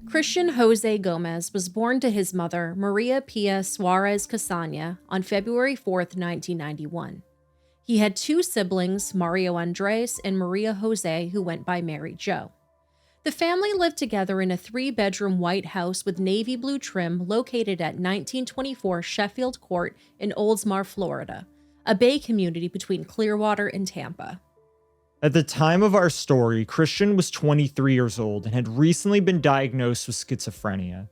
Christian Jose Gomez was born to his mother, Maria Pia Suarez-Cassagne, on February 4th, 1991. He had two siblings, Mario Andres and Maria Jose, who went by Mary Jo. The family lived together in a three-bedroom white house with navy blue trim located at 1924 Sheffield Court in Oldsmar, Florida, a bay community between Clearwater and Tampa. At the time of our story, Christian was 23 years old and had recently been diagnosed with schizophrenia.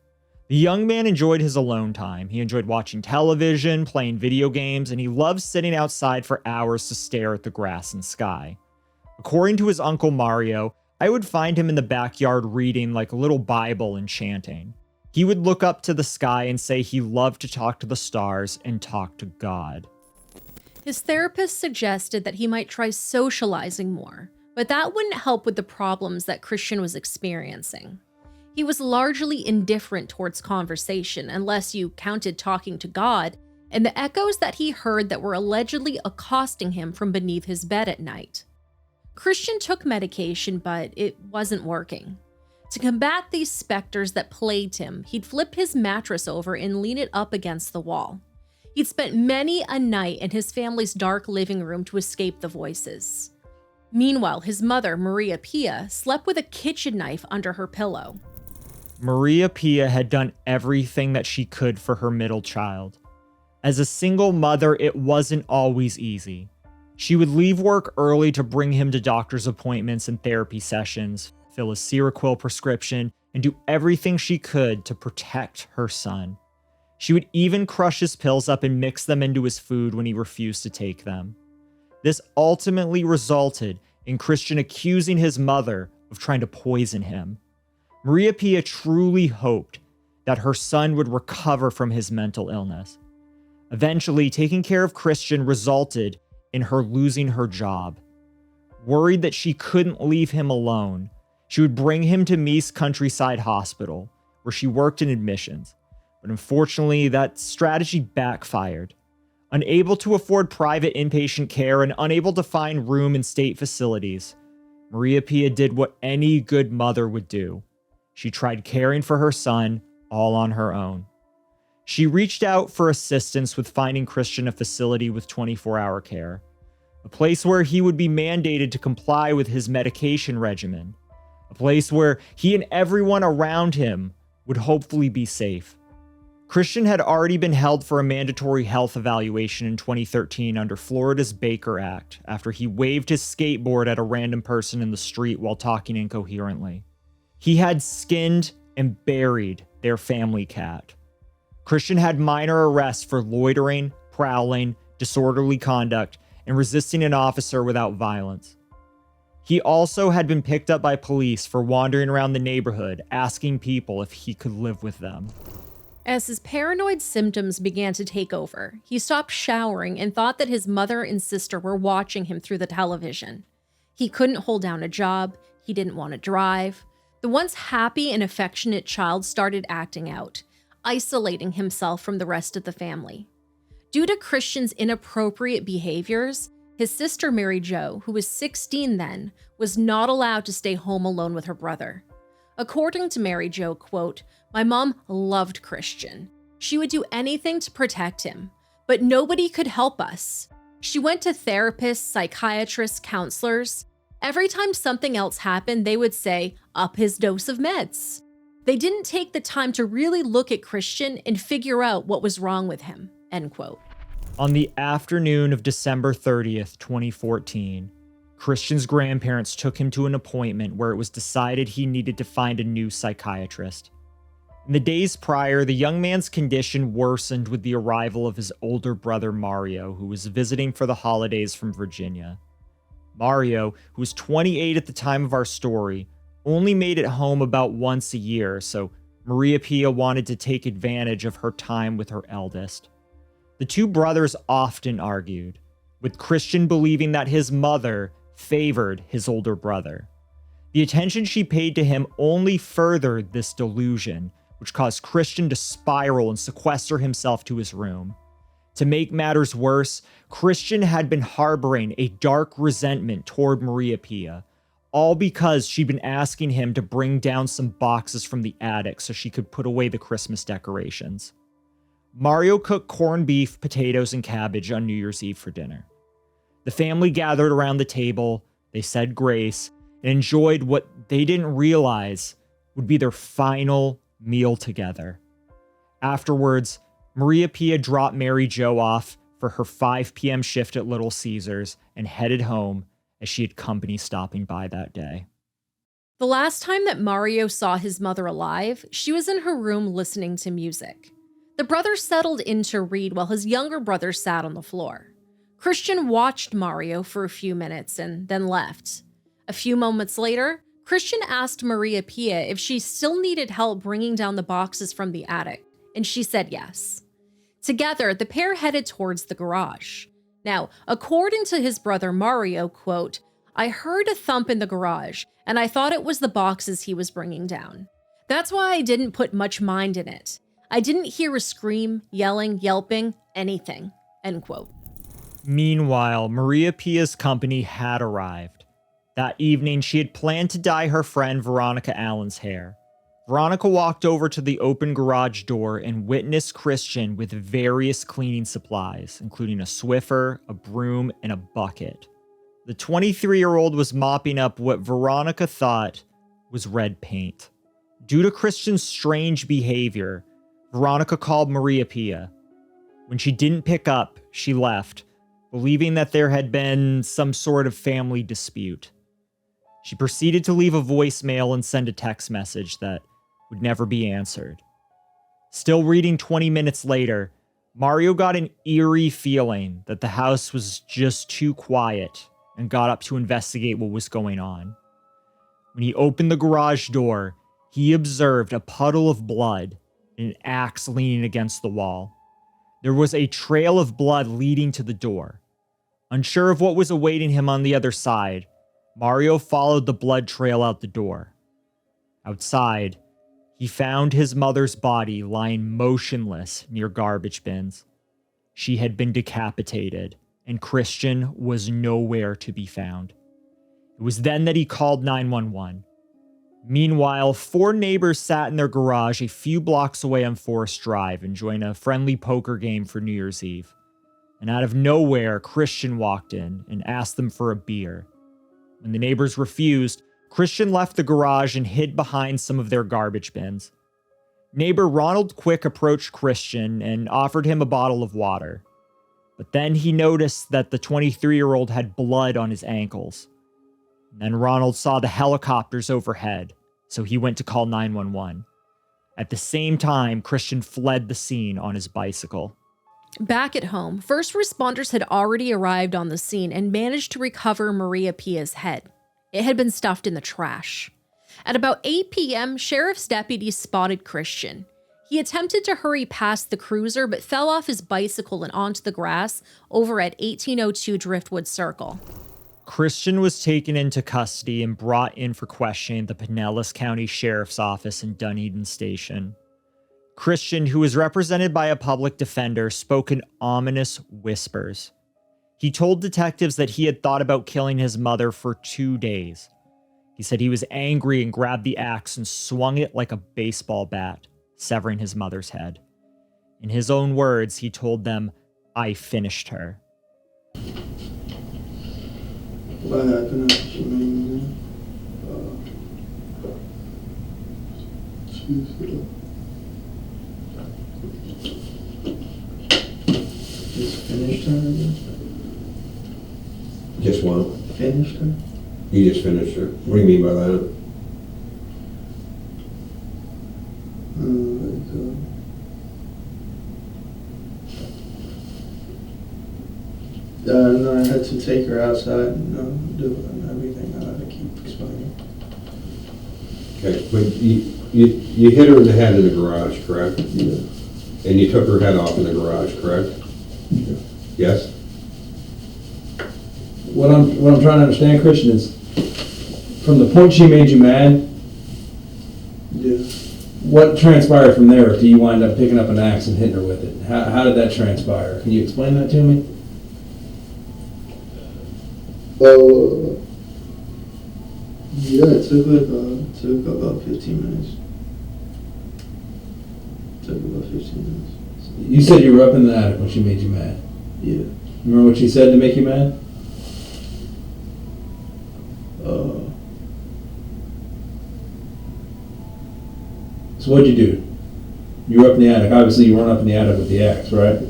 The young man enjoyed his alone time. He enjoyed watching television, playing video games, and he loved sitting outside for hours to stare at the grass and sky. According to his uncle Mario, I would find him in the backyard reading like a little Bible and chanting. He would look up to the sky and say he loved to talk to the stars and talk to God. His therapist suggested that he might try socializing more, but that wouldn't help with the problems that Christian was experiencing. He was largely indifferent towards conversation unless you counted talking to God and the echoes that he heard that were allegedly accosting him from beneath his bed at night. Christian took medication, but it wasn't working. To combat these specters that plagued him, he'd flip his mattress over and lean it up against the wall. He'd spent many a night in his family's dark living room to escape the voices. Meanwhile, his mother, Maria Pia, slept with a kitchen knife under her pillow. Maria Pia had done everything that she could for her middle child. As a single mother, it wasn't always easy. She would leave work early to bring him to doctor's appointments and therapy sessions, fill a Seroquel prescription, and do everything she could to protect her son. She would even crush his pills up and mix them into his food when he refused to take them. This ultimately resulted in Christian accusing his mother of trying to poison him. Maria Pia truly hoped that her son would recover from his mental illness. Eventually, taking care of Christian resulted in her losing her job. Worried that she couldn't leave him alone, she would bring him to Meese Countryside Hospital, where she worked in admissions. But unfortunately, that strategy backfired. Unable to afford private inpatient care and unable to find room in state facilities, Maria Pia did what any good mother would do. She tried caring for her son all on her own. She reached out for assistance with finding Christian a facility with 24-hour care, a place where he would be mandated to comply with his medication regimen, a place where he and everyone around him would hopefully be safe. Christian had already been held for a mandatory health evaluation in 2013 under Florida's Baker Act after he waved his skateboard at a random person in the street while talking incoherently. He had skinned and buried their family cat. Christian had minor arrests for loitering, prowling, disorderly conduct, and resisting an officer without violence. He also had been picked up by police for wandering around the neighborhood, asking people if he could live with them. As his paranoid symptoms began to take over, he stopped showering and thought that his mother and sister were watching him through the television. He couldn't hold down a job, he didn't want to drive. The once happy and affectionate child started acting out, isolating himself from the rest of the family. Due to Christian's inappropriate behaviors, his sister Mary Jo, who was 16 then, was not allowed to stay home alone with her brother. According to Mary Jo, quote, "My mom loved Christian. She would do anything to protect him, but nobody could help us. She went to therapists, psychiatrists, counselors. Every time something else happened, they would say, up his dose of meds. They didn't take the time to really look at Christian and figure out what was wrong with him," end quote. On the afternoon of December 30th, 2014, Christian's grandparents took him to an appointment where it was decided he needed to find a new psychiatrist. In the days prior, the young man's condition worsened with the arrival of his older brother Mario, who was visiting for the holidays from Virginia. Mario, who was 28 at the time of our story, only made it home about once a year, so Maria Pia wanted to take advantage of her time with her eldest. The two brothers often argued, with Christian believing that his mother favored his older brother. The attention she paid to him only furthered this delusion, which caused Christian to spiral and sequester himself to his room. To make matters worse, Christian had been harboring a dark resentment toward Maria Pia, all because she'd been asking him to bring down some boxes from the attic so she could put away the Christmas decorations. Mario cooked corned beef, potatoes, and cabbage on New Year's Eve for dinner. The family gathered around the table, they said grace, and enjoyed what they didn't realize would be their final meal together. Afterwards, Maria Pia dropped Mary Jo off for her 5 p.m. shift at Little Caesars and headed home as she had company stopping by that day. The last time that Mario saw his mother alive, she was in her room listening to music. The brother settled in to read while his younger brother sat on the floor. Christian watched Mario for a few minutes and then left. A few moments later, Christian asked Maria Pia if she still needed help bringing down the boxes from the attic, and she said yes. Together, the pair headed towards the garage. Now, according to his brother Mario, quote, "I heard a thump in the garage, and I thought it was the boxes he was bringing down. That's why I didn't put much mind in it. I didn't hear a scream, yelling, yelping, anything," end quote. Meanwhile, Maria Pia's company had arrived. That evening, she had planned to dye her friend Veronica Allen's hair. Veronica walked over to the open garage door and witnessed Christian with various cleaning supplies, including a Swiffer, a broom, and a bucket. The 23-year-old was mopping up what Veronica thought was red paint. Due to Christian's strange behavior, Veronica called Maria Pia. When she didn't pick up, she left, believing that there had been some sort of family dispute. She proceeded to leave a voicemail and send a text message that would never be answered. Still reading 20 minutes later, Mario got an eerie feeling that the house was just too quiet and got up to investigate what was going on. When he opened the garage door, he observed a puddle of blood and an axe leaning against the wall. There was a trail of blood leading to the door. Unsure of what was awaiting him on the other side, Mario followed the blood trail out the door. Outside, he found his mother's body lying motionless near garbage bins. She had been decapitated, and Christian was nowhere to be found. It was then that he called 911. Meanwhile, 4 neighbors sat in their garage a few blocks away on Forest Drive enjoying a friendly poker game for New Year's Eve. And out of nowhere, Christian walked in and asked them for a beer. When the neighbors refused, Christian left the garage and hid behind some of their garbage bins. Neighbor Ronald Quick approached Christian and offered him a bottle of water. But then he noticed that the 23-year-old had blood on his ankles. And then Ronald saw the helicopters overhead, so he went to call 911. At the same time, Christian fled the scene on his bicycle. Back at home, first responders had already arrived on the scene and managed to recover Maria Pia's head. It had been stuffed in the trash. At about 8 p.m., sheriff's deputies spotted Christian. He attempted to hurry past the cruiser but fell off his bicycle and onto the grass over at 1802 Driftwood Circle. Christian was taken into custody and brought in for questioning at the Pinellas County Sheriff's Office in Dunedin Station. Christian, who was represented by a public defender, spoke in ominous whispers. He told detectives that he had thought about killing his mother for 2 days. He said he was angry and grabbed the axe and swung it like a baseball bat, severing his mother's head. In his own words, he told them, "I finished her." What happened after she made me? Just finished her, I guess? Just one. Finished her? You just finished her. What do you mean by that? No, I had to take her outside and do it and everything. I had to keep explaining. Okay, but you hit her in the head in the garage, correct? Yeah. And you took her head off in the garage, correct? Yeah. Yes? What I'm trying to understand, Christian, is from the point she made you mad, Yeah. what transpired from there? Do you wind up picking up an axe and hitting her with it? How did that transpire? Can you explain that to me? Yeah, it took about 15 minutes. Took about 15 minutes. You said you were up in the attic when she made you mad. Yeah. Remember what she said to make you mad? So what'd you do? You were up in the attic. Obviously, you weren't up in the attic with the axe, right?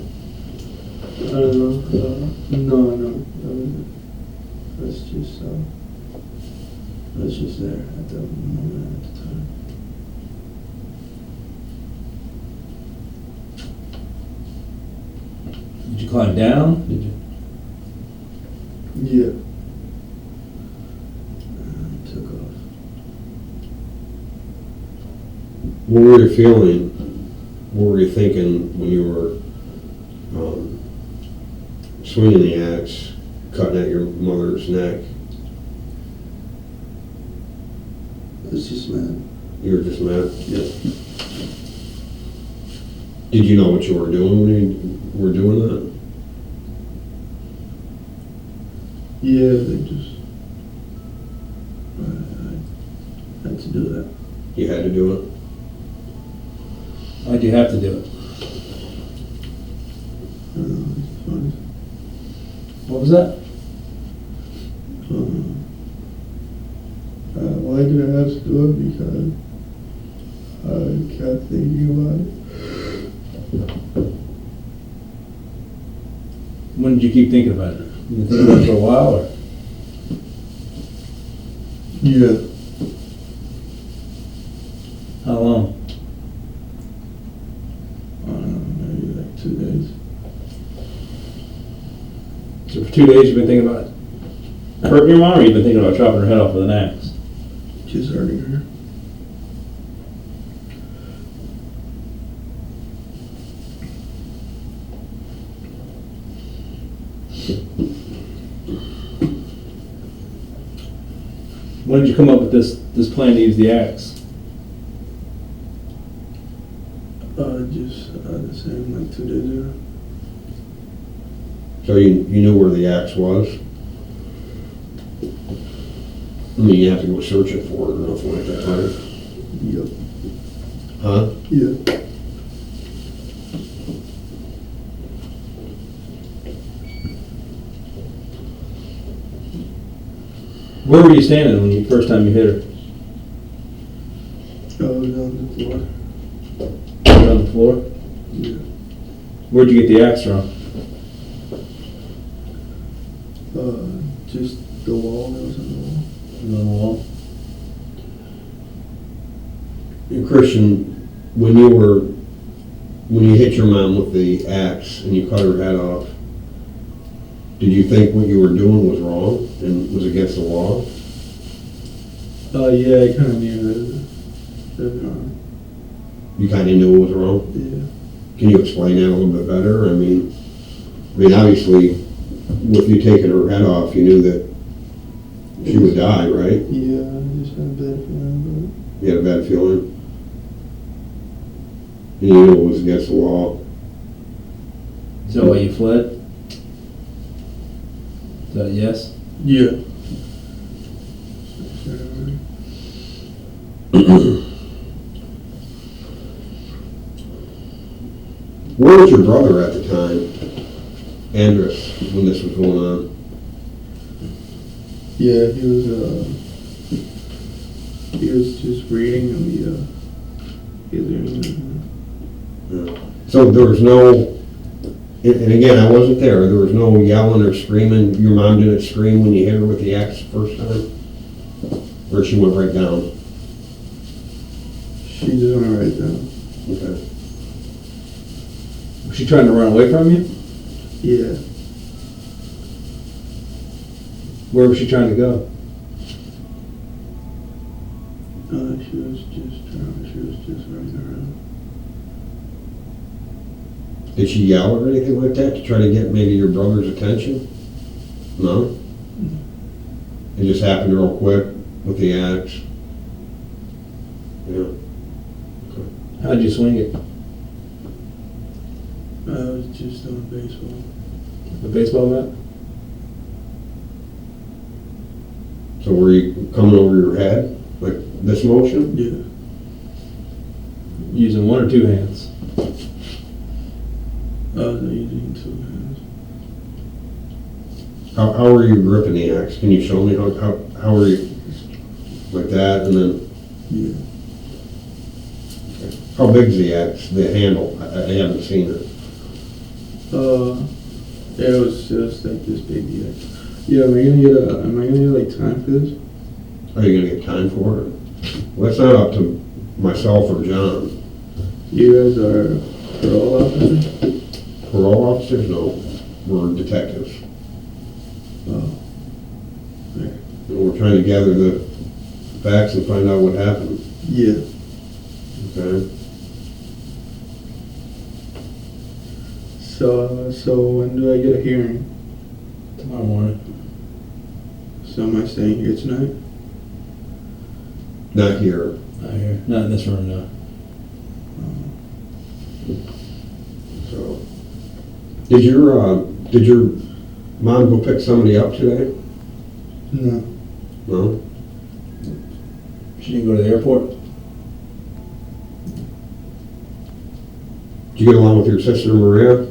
I don't know. No. That's just there at the moment at the time. Did you climb down? Did you? Yeah. Took off. What were you feeling? What were you thinking when you were swinging the axe, cutting at your mother's neck? I was just mad. You were just mad? Yeah. Did you know what you were doing when you were doing that? Yeah, they just. I had to do that. You had to do it? Why'd you have to do it? It's fun. What was that? Why did I have to do it? Because I kept thinking about it. When did you keep thinking about it? You been thinking about it for a while, or? Yeah. How long? I don't know, maybe like 2 days. So for 2 days you've been thinking about hurting your mom, or you've been thinking about chopping her head off with an axe? Just hurting her. When did you come up with this plan to use the axe? Just the same, like 2 days ago. So you knew where the axe was? I mean, you have to go searching for it or nothing like that, right? Yep. Huh? Yeah. Where were you standing when you first time you hit her? I was on the floor. You were on the floor? Yeah. Where'd you get the axe from? Just the wall that was on the wall. On the wall. And Christian, when you hit your mom with the axe and you cut her head off, did you think what you were doing was wrong and was against the law? Yeah, I kind of knew that. You kind of knew it was wrong? Yeah. Can you explain that a little bit better? I mean, obviously, with you taking her head off, you knew that she would die, right? Yeah, I just had a bad feeling about it. You had a bad feeling? And you knew it was against the law? Is that why you fled? Is that a yes? Yeah. Where was your brother at the time, Andrus, when this was going on? Yeah, he was just reading and he was reading. So there was no, and again, I wasn't there was no yelling or screaming, your mom didn't scream when you hit her with the axe the first time? Or she went right down? She just went right down. Okay. Was she trying to run away from you? Yeah. Where was she trying to go? She was just running around. Did she yell or anything like that to try to get maybe your brother's attention? No? It just happened real quick with the axe? Yeah. How'd you swing it? I was just on baseball. The baseball bat? So So were you coming over your head, like this motion? Yeah. Using one or two hands? I was using 2 hands. How were you gripping the axe? Can you show me how were you, like that, and then, Yeah. how big's the axe, the handle? I haven't seen it. It was just like this big. Yeah. Am I gonna get like time for this? Are you gonna get time for it? Well, that's not up to myself or John. You guys are parole officers? Parole officers? No, we're detectives. Oh. Okay. And we're trying to gather the facts and find out what happened, Yeah. okay? So when do I get a hearing? Tomorrow morning. So am I staying here tonight? Not here. Not here. Not in this room, no. So, did your mom go pick somebody up today? No. No? She didn't go to the airport? Did you get along with your sister Maria?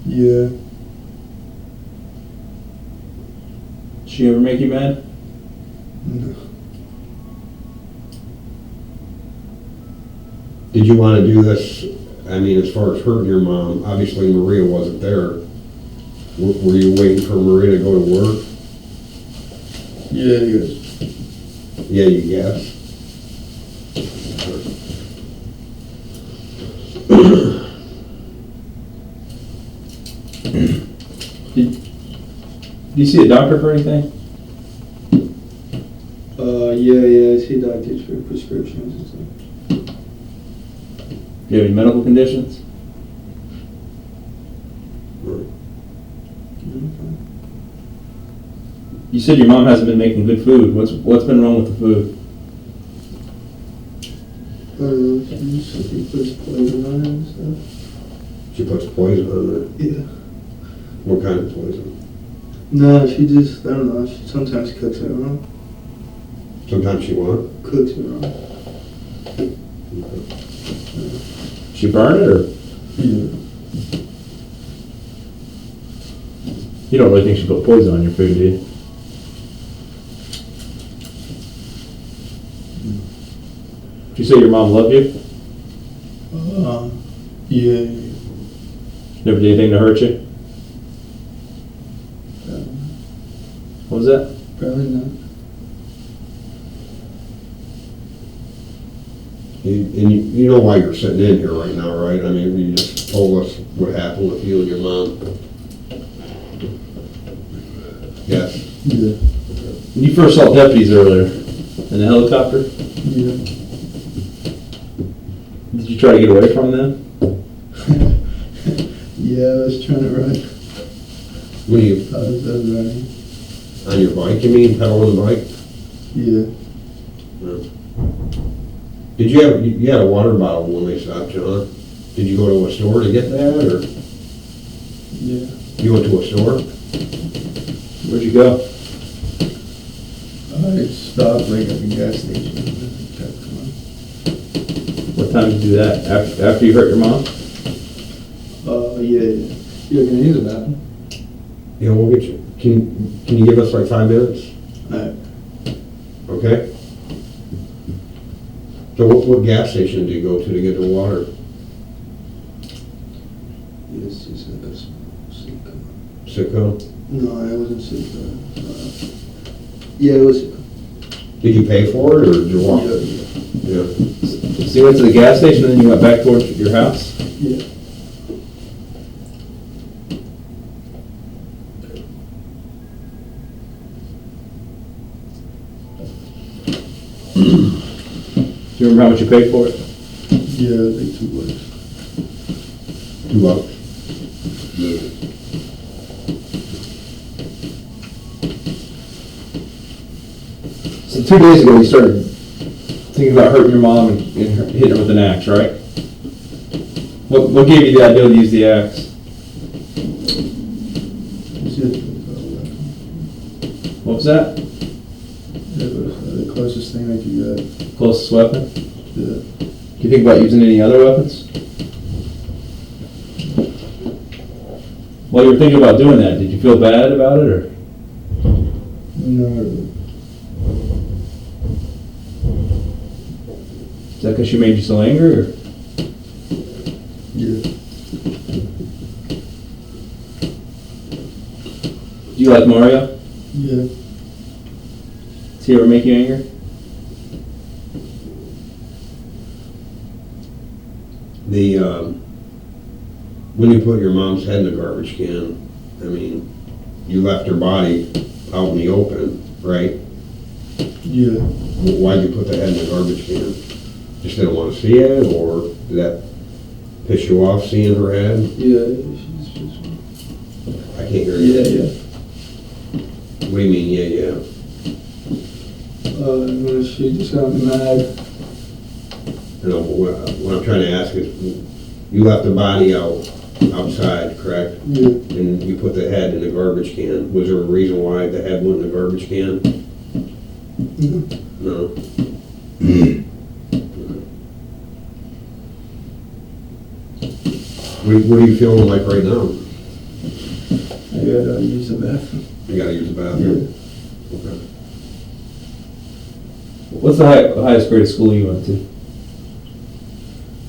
Yeah. Did she ever make you mad? No. Did you want to do this, I mean, as far as hurting your mom, obviously Maria wasn't there. Were you waiting for Maria to go to work? Yeah, you guys. Yeah, you guess. Do you see a doctor for anything? Yeah, I see doctors for prescriptions and stuff. Do you have any medical conditions? You said your mom hasn't been making good food. What's been wrong with the food? I don't know, she puts poison on it and stuff. She puts poison on it. Yeah. What kind of poison? No, she just, I don't know, she sometimes cooks it wrong. Sometimes she what? Cooks it wrong. She burn it, or Yeah. you don't really think she put poison on your food, do you? Did you say your mom loved you? Yeah. Never did anything to hurt you? What was that? Probably not. You know why you're sitting in here right now, right? I mean, you just told us what happened with you and your mom. Yes. Yeah. When you first saw deputies earlier in the helicopter, Yeah. did you try to get away from them? Yeah, I was trying to run. When you, I was running. on your bike, you mean, pedaling the bike? Yeah. Did you had a water bottle when they stopped you, huh? Did you go to a store to get that, or Yeah. you went to a store? Where'd you go? I stopped like at the gas station and kept going. What time did you do that? After you hurt your mom? Yeah. You're gonna use the bathroom? Yeah, we'll get you. Can you give us like 5 minutes? Alright. Okay? So what gas station did you go to get the water? Yes, just like a small Sitco. Sitco? No, it wasn't Sitco. Yeah, it was Sitco. Did you pay for it, or did you walk? Yeah. Yeah. So you went to the gas station and then you went back towards your house? Yeah. Do you remember how much you paid for it? Yeah, it was like $2. $2. So 2 days ago you started thinking about hurting your mom and hitting her with an axe, right? What gave you the idea to use the axe? It's just, What was that? That was the closest thing I could get. Closest weapon? Yeah. Do you think about using any other weapons? While you were thinking about doing that, did you feel bad about it, or? Not really. Is that because she made you so angry, or? Yeah. Do you like Mario? Yeah. Does he ever make you angry? When you put your mom's head in the garbage can, I mean, you left her body out in the open, right? Yeah. Why'd you put the head in the garbage can? Just didn't want to see it, or did that piss you off seeing her head? Yeah. She's just. I can't hear you. Yeah. What do you mean, yeah? When she just got mad. You know, what I'm trying to ask is, you left the body outside, correct? Yeah. And you put the head in the garbage can. Was there a reason why the head went in the garbage can? No. What are you feeling like right now? I gotta use the bathroom. You gotta use the bathroom? Okay. What's the highest grade of school you went to?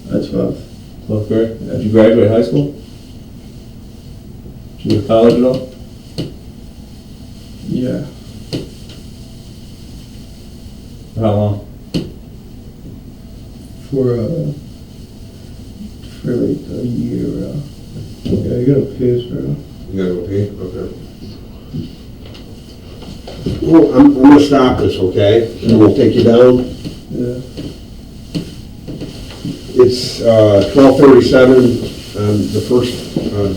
That's 12. 12th grade? Did you graduate high school? Did you go to college at all? Yeah. For how long? For like a year. Yeah, I gotta piss, bro. You gotta go pee? Okay. Well, I'm gonna stop this, okay? And we'll take you down. Yeah. It's 12:37 on the first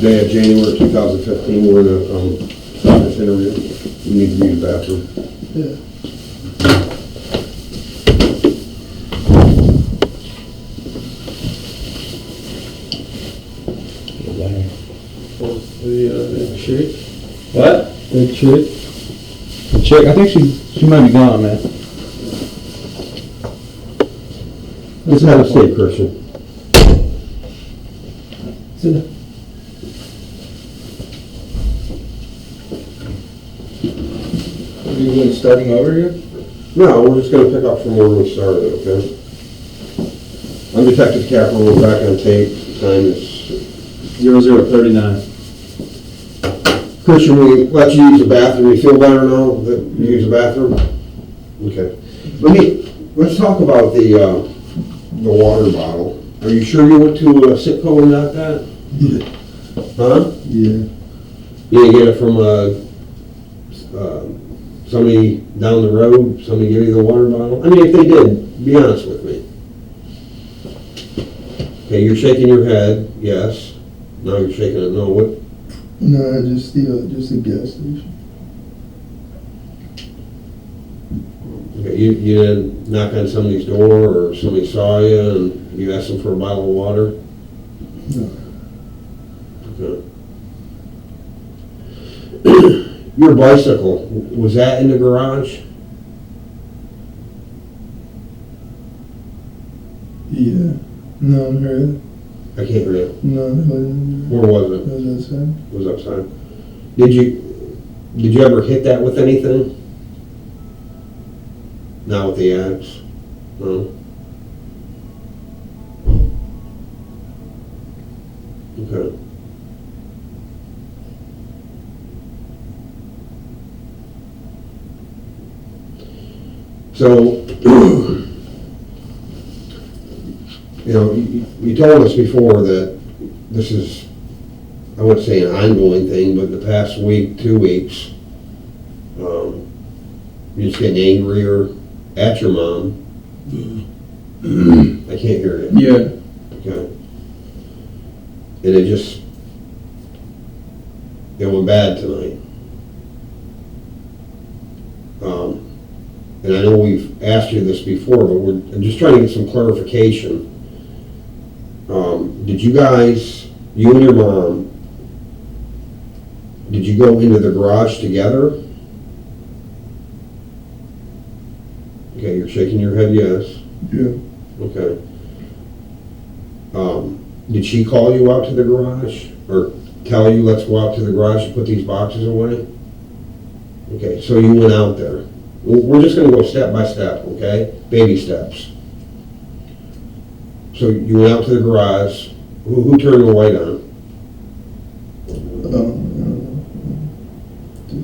day of January 2015. We're gonna stop this interview. We need to use the bathroom. Yeah. The chick. What? The chick. The chick? I think she might be gone, man. Let's have a seat, Christian. Sit down. Are you going starting over here? No, we're just gonna pick up from where we started, okay? I'm Detective Capper, we're back on tape. Time is 0039. Christian, we let you use the bathroom. You feel better now that you use the bathroom? Okay. Let's talk about the water bottle. Are you sure you went to Sitco and got that? Yeah. Huh? Yeah. You didn't get it from somebody down the road? Somebody give you the water bottle? I mean, if they did, be honest with me. Okay, you're shaking your head, yes. Now you're shaking it, no. What? No, just the gas station. Okay, you didn't knock on somebody's door or somebody saw you and you asked them for a bottle of water? No. Okay. Your bicycle, was that in the garage? Yeah. No, not really. I can't hear you. No, it wasn't. Where was It it? was outside. It was outside. Did you ever hit that with anything? Not with the axe? No? Okay. So, you know, you told us before that this is, I wouldn't say an ongoing thing, but the past week, 2 weeks, you're just getting angrier at your mom. I can't hear you. Yeah. Okay. And it went bad tonight. And I know we've asked you this before, but I'm just trying to get some clarification. Did you guys, you and your mom, did you go into the garage together? Okay, you're shaking your head yes. Yeah. Okay. Did she call you out to the garage or tell you, let's go out to the garage and put these boxes away? Okay, so you went out there. We're just gonna go step by step, okay? Baby steps. So you went out to the garage. Who turned the light on?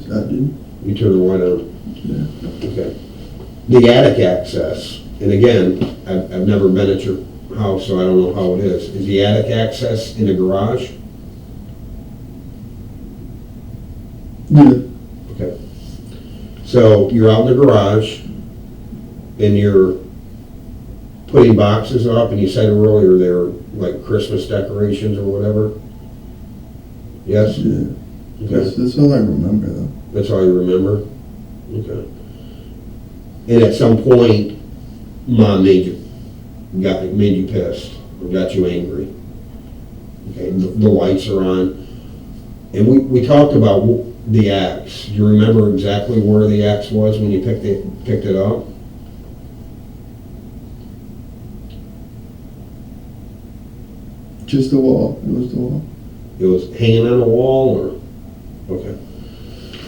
I did. You turned the light on? Yeah. Okay. The attic access, and again, I've never been at your house, so I don't know how it is. Is the attic access in the garage? Yeah. Okay. So you're out in the garage, and you're putting boxes up, and you said earlier they're like Christmas decorations or whatever? Yes? Yeah. Okay. That's all I remember, though. That's all you remember? Okay. And at some point, Mom made you pissed, or got you angry. Okay, the lights are on. And we talked about the axe. Do you remember exactly where the axe was when you picked it up? Just the wall. It was the wall. It was hanging on the wall, or? Okay.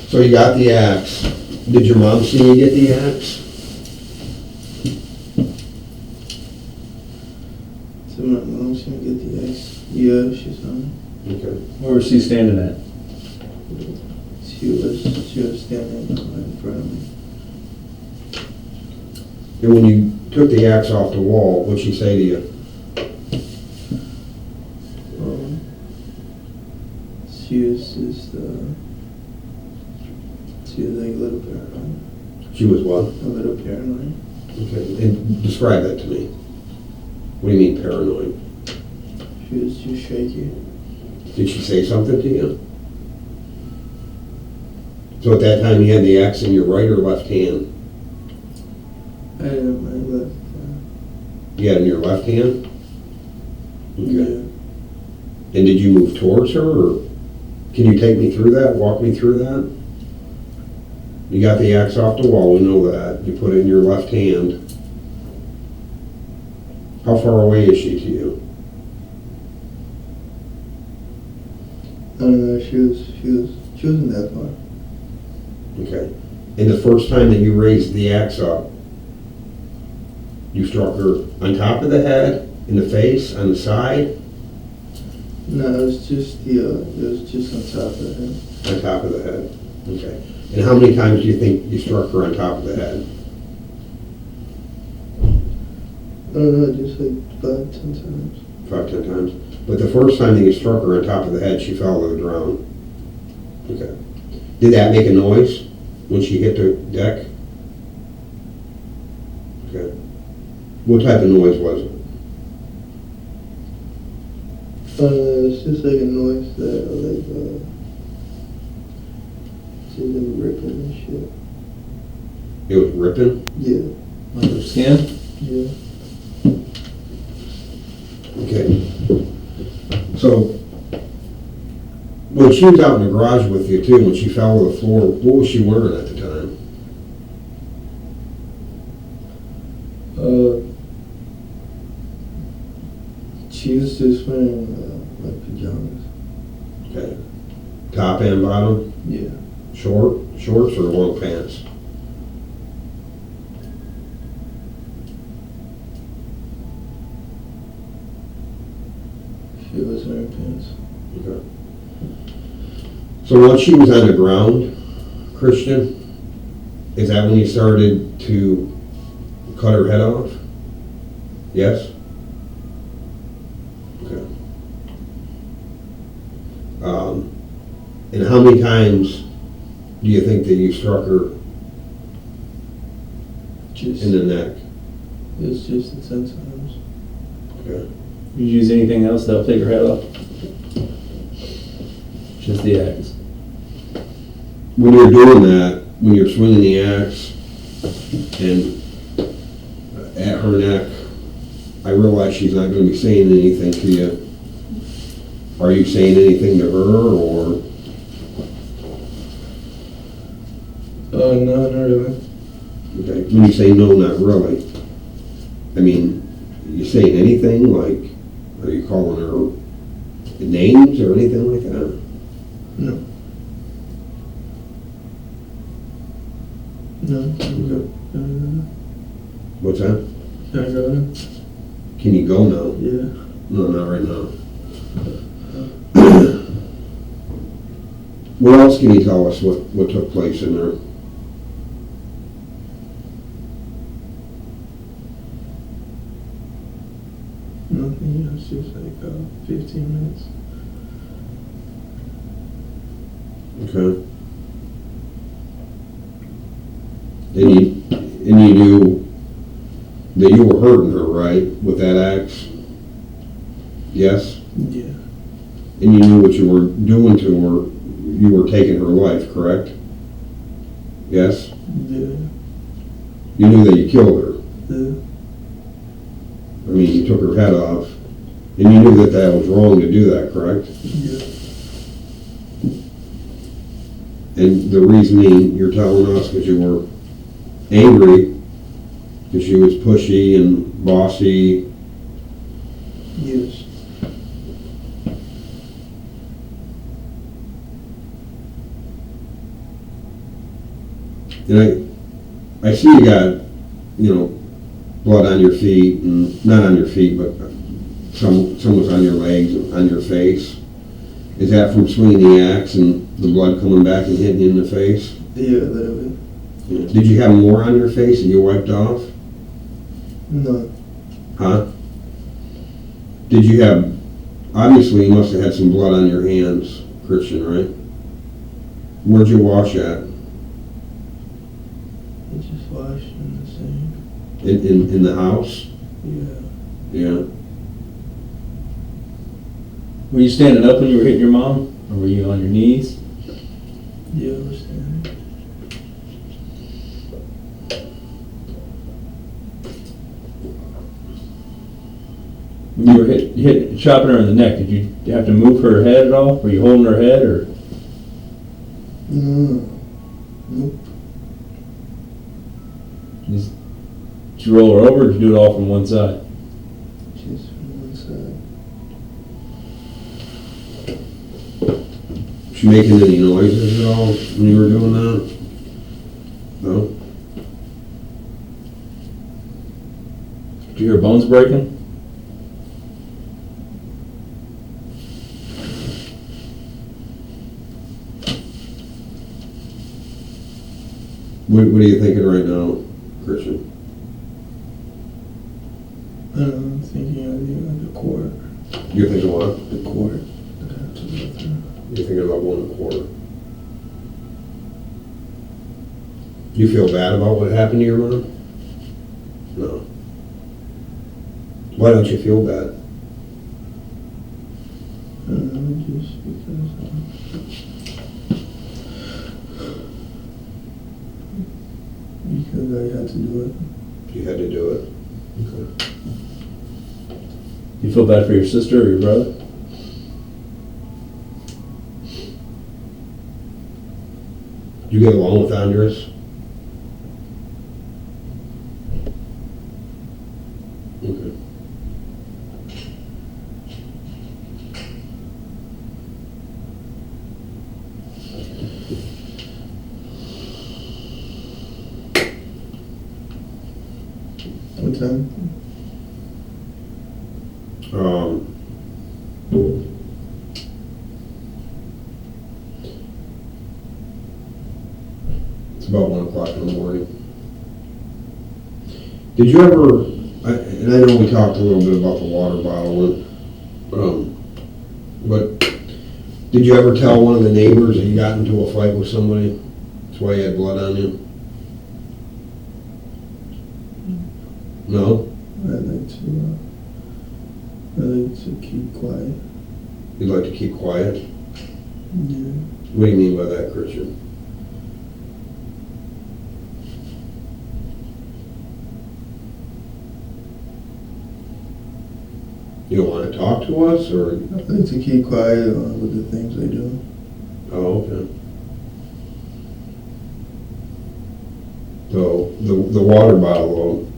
So you got the axe. Did your mom see you get the axe? So my mom's gonna get the ice. Yeah, she's on. Okay. Where was she standing at? She was standing in front of me. And when you took the axe off the wall, what'd she say to you? She was just she was like a little paranoid. She was what? A little paranoid. Okay. And describe that to me. What do you mean paranoid? She was just shaky. Did she say something to you? So at that time you had the axe in your right or left hand? I had my left. You had it in your left hand? Okay. Yeah. And did you move towards her, or can you take me through that, walk me through that? You got the axe off the wall, we know that. You put it in your left hand. How far away is she to you? I don't know. She wasn't that far. Okay. And the first time that you raised the axe up, you struck her on top of the head, in the face, on the side? No, it was just on top of the head. On top of the head. Okay. And how many times do you think you struck her on top of the head? I don't know, just like 5-10 times. 5-10 times. But the first time that you struck her on top of the head, she fell to the ground. Okay. Did that make a noise when she hit the deck? Okay. What type of noise was it? It's just like a noise that just like ripping and shit. It was ripping? Yeah. Like her skin? Yeah. Okay. So, when she was out in the garage with you too, when she fell to the floor, what was she wearing at the time? She was just wearing like pajamas. Okay. Top and bottom? Yeah. Shorts or long pants? She was wearing pants. Okay. So once she was on the ground, Christian, is that when you started to cut her head off? Yes? Okay. And how many times do you think that you struck her Just in the neck? it was just the 10 times. Okay. Did you use anything else that'll take her head off? Just the axe. When you're doing that, when you're swinging the axe and at her neck, I realize she's not going to be saying anything to you. Are you saying anything to her, or? No, not really. Okay, when you say no, not really, I mean, you saying anything, like, are you calling her names or anything like that? No. No, I'm good. What's that? Can I go now? Can you go now? Yeah. No, not right now. What else can you tell us what took place in there? Nothing, it's just like 15 minutes. Okay. And you knew that you were hurting her, right, with that axe? Yes? Yeah. And you knew what you were doing to her, you were taking her life, correct? Yes? Yeah. You knew that you killed her. Yeah. I mean, you took her head off, and you knew that that was wrong to do that, correct? Yeah. And the reasoning you're telling us because you were angry, because she was pushy and bossy. Yes. And I see you got, blood on your feet, and not on your feet, but some was on your legs, on your face. Is that from swinging the axe and the blood coming back and hitting you in the face? Yeah, a little bit. Yeah. Did you have more on your face that you wiped off? No. Huh? Did you have, obviously you must have had some blood on your hands, Christian, right? Where'd you wash at? I just washed in the sink. In the house? Yeah. Yeah. Were you standing up when you were hitting your mom? Or were you on your knees? Yeah, I was standing. When you were chopping her in the neck, did you have to move her head at all? Were you holding her head, or? No. Nope. Did you roll her over, or did you do it all from one side? Just from one side. Was she making any noises at all when you were doing that? No? Did you hear bones breaking? What are you thinking right now, Christian? I'm thinking of the court. You're thinking what? The court that I have to go through. You're thinking about 1.25. You feel bad about what happened to your mom? No. Why don't you feel bad? Just because I had to do it. You had to do it? Okay. Do you feel bad for your sister or your brother? You get along with Andres? Okay. What time? It's about 1 o'clock in the morning. Did you ever, and I know we talked a little bit about the water bottle, but did you ever tell one of the neighbors that you got into a fight with somebody? That's why you had blood on you? No? I like to keep quiet. You'd like to keep quiet? Yeah. What do you mean by that, Christian? You don't want to talk to us, or? I like to keep quiet with the things I do. Oh, okay. So, the water bottle,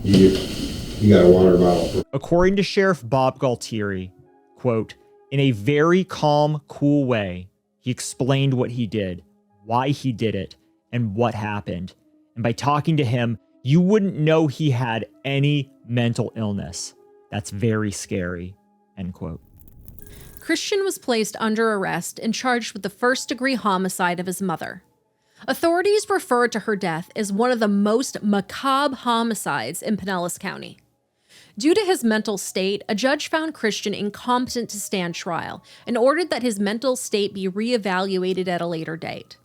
you got a water bottle. According to Sheriff Bob Galtieri, quote, in a very calm, cool way, he explained what he did, why he did it, and what happened. And by talking to him, you wouldn't know he had any mental illness. That's very scary, end quote. Christian was placed under arrest and charged with the first-degree homicide of his mother. Authorities referred to her death as one of the most macabre homicides in Pinellas County. Due to his mental state, a judge found Christian incompetent to stand trial and ordered that his mental state be reevaluated at a later date.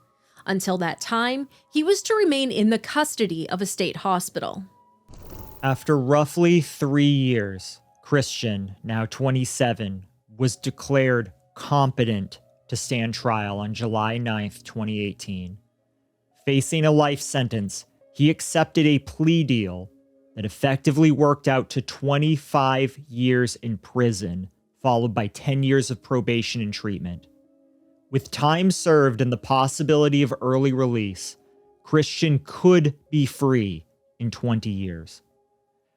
Until that time, he was to remain in the custody of a state hospital. After roughly 3 years, Christian, now 27, was declared competent to stand trial on July 9th, 2018. Facing a life sentence, he accepted a plea deal that effectively worked out to 25 years in prison, followed by 10 years of probation and treatment. With time served and the possibility of early release, Christian could be free in 20 years.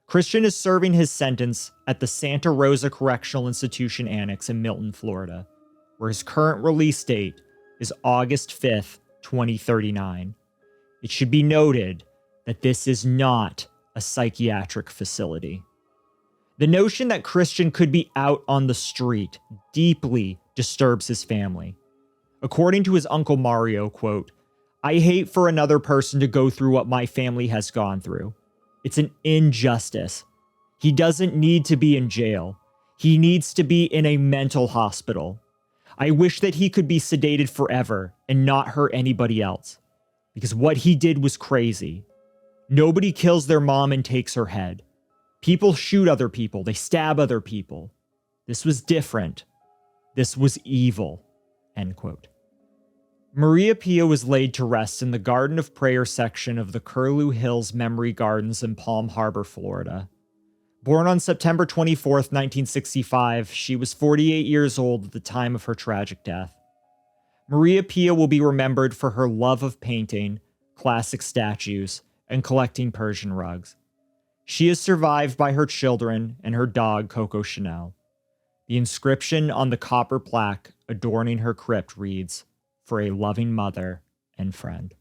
Christian is serving his sentence at the Santa Rosa Correctional Institution Annex in Milton, Florida, where his current release date is August 5th, 2039. It should be noted that this is not a psychiatric facility. The notion that Christian could be out on the street deeply disturbs his family. According to his uncle Mario, quote, I hate for another person to go through what my family has gone through. It's an injustice. He doesn't need to be in jail. He needs to be in a mental hospital. I wish that he could be sedated forever and not hurt anybody else. Because what he did was crazy. Nobody kills their mom and takes her head. People shoot other people. They stab other people. This was different. This was evil. End quote. Maria Pia was laid to rest in the Garden of Prayer section of the Curlew Hills Memory Gardens in Palm Harbor, Florida. Born on September 24th, 1965, she was 48 years old at the time of her tragic death. Maria Pia will be remembered for her love of painting, classic statues, and collecting Persian rugs. She is survived by her children and her dog, Coco Chanel. The inscription on the copper plaque adorning her crypt reads, "For a loving mother and friend."